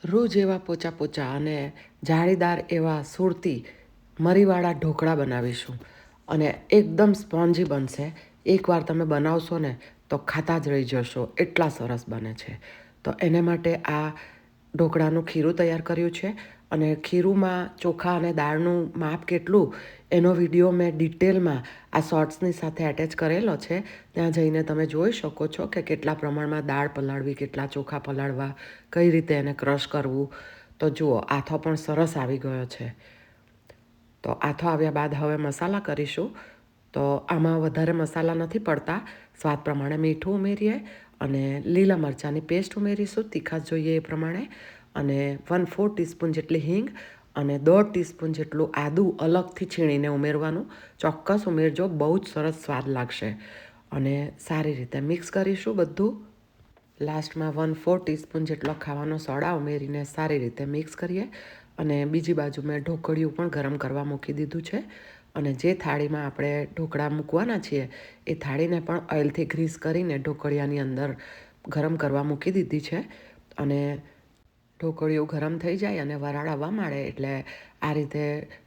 રોજ એવા પોચા પોચા અને જાળીદાર એવા સુરતી મરીવાળા ઢોકળા બનાવીશું અને એકદમ સ્પોન્જી બનશે. એકવાર તમે બનાવશો ને તો ખાતા જ રહી જશો, એટલા સરસ બને છે. તો એને માટે આ ઢોકળાનું ખીરું તૈયાર કર્યું છે અને ખીરુંમાં ચોખા અને દાળનું માપ કેટલું એનો વિડીયો મેં ડિટેલમાં આ શોર્ટ્સની સાથે એટેચ કરેલો છે. ત્યાં જઈને તમે જોઈ શકો છો કે કેટલા પ્રમાણમાં દાળ પલાળવી, કેટલા ચોખા પલાળવા, કઈ રીતે એને ક્રશ કરવું. તો જુઓ, આથો પણ સરસ આવી ગયો છે. તો આથો આવ્યા બાદ હવે મસાલા કરીશું. તો આમાં વધારે મસાલા નથી પડતા. સ્વાદ પ્રમાણે મીઠું ઉમેરીએ અને લીલા મરચાંની પેસ્ટ ઉમેરીશું, તીખાશ જોઈએ એ પ્રમાણે. અને 1/4 ટીસ્પૂન જેટલી હિંગ અને 1/2 ટીસ્પૂન જેટલું આદું અલગથી છીણીને ઉમેરવાનું. ચોક્કસ ઉમેરજો, બહુ જ સરસ સ્વાદ લાગશે. અને સારી રીતે મિક્સ કરીશું બધું. લાસ્ટમાં 1/4 ટીસ્પૂન જેટલો ખાવાનો સોડા ઉમેરીને સારી રીતે મિક્સ કરીએ. અને બીજી બાજુ મેં ઢોકળિયું પણ ગરમ કરવા મૂકી દીધું છે. અને જે થાળીમાં આપણે ઢોકળા મૂકવાના છીએ એ થાળીને પણ ઓઇલથી ગ્રીસ કરીને ઢોકળિયાની અંદર ગરમ કરવા મૂકી દીધી છે. અને ઢોકળિયું ગરમ થઈ જાય અને વરાળ આવવા માંડે એટલે આ રીતે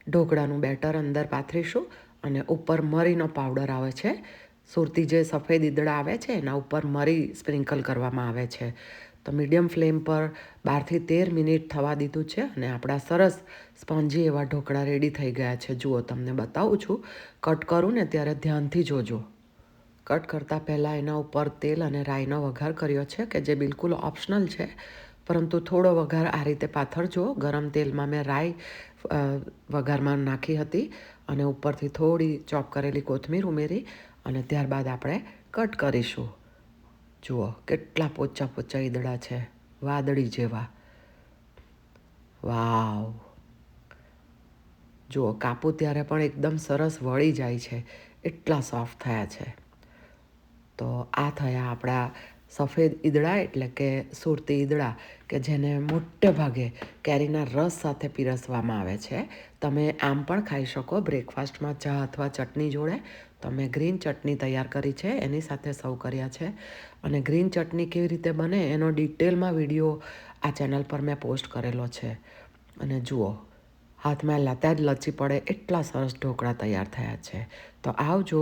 ઢોકળાનું બેટર અંદર પાથરીશું. અને ઉપર મરીનો પાવડર આવે છે, સુરતી જે સફેદ ઈદડા આવે છે એના ઉપર મરી સ્પ્રિંકલ કરવામાં આવે છે. તો મીડિયમ ફ્લેમ પર 12થી 13 મિનિટ થવા દીધું છે અને આપણા સરસ સ્પોન્જી એવા ઢોકળા રેડી થઈ ગયા છે. જુઓ, તમને બતાવું છું. કટ કરું ને ત્યારે ધ્યાનથી જોજો. કટ કરતાં પહેલાં એના ઉપર તેલ અને રાઈનો વઘાર કર્યો છે કે જે બિલકુલ ઓપ્શનલ છે, પરંતુ થોડો વઘાર આ રીતે પાથરજો. ગરમ તેલમાં મેં રાઈ વઘારમાં નાખી હતી અને ઉપરથી થોડી ચોપ કરેલી કોથમીર ઉમેરી અને ત્યારબાદ આપણે કટ કરીશું. જુઓ, કેટલા પોચા પોચા ઈદડા છે, વાદળી જેવા. વાવ! જુઓ, કાપું ત્યારે પણ એકદમ સરસ વળી જાય છે, એટલા સોફ્ટ થયા છે. તો આ થયા આપણા સફેદ ઈદડા, એટલે કે સુરતી ઈદડા, કે જેને મોટે ભાગે કેરીના રસ સાથે પીરસવામાં આવે છે. તમે આમ પણ ખાઈ શકો બ્રેકફાસ્ટમાં ચા અથવા ચટણી જોડે. તો મેં ગ્રીન ચટણી તૈયાર કરી છે, એની સાથે સર્વ કર્યા છે. અને ગ્રીન ચટણી કેવી રીતે બને એનો ડિટેલમાં વિડીયો આ ચેનલ પર મેં પોસ્ટ કરેલો છે. અને જુઓ, હાથમાં લેતા જ લચી પડે એટલા સરસ ઢોકળા તૈયાર થયા છે. તો આવજો.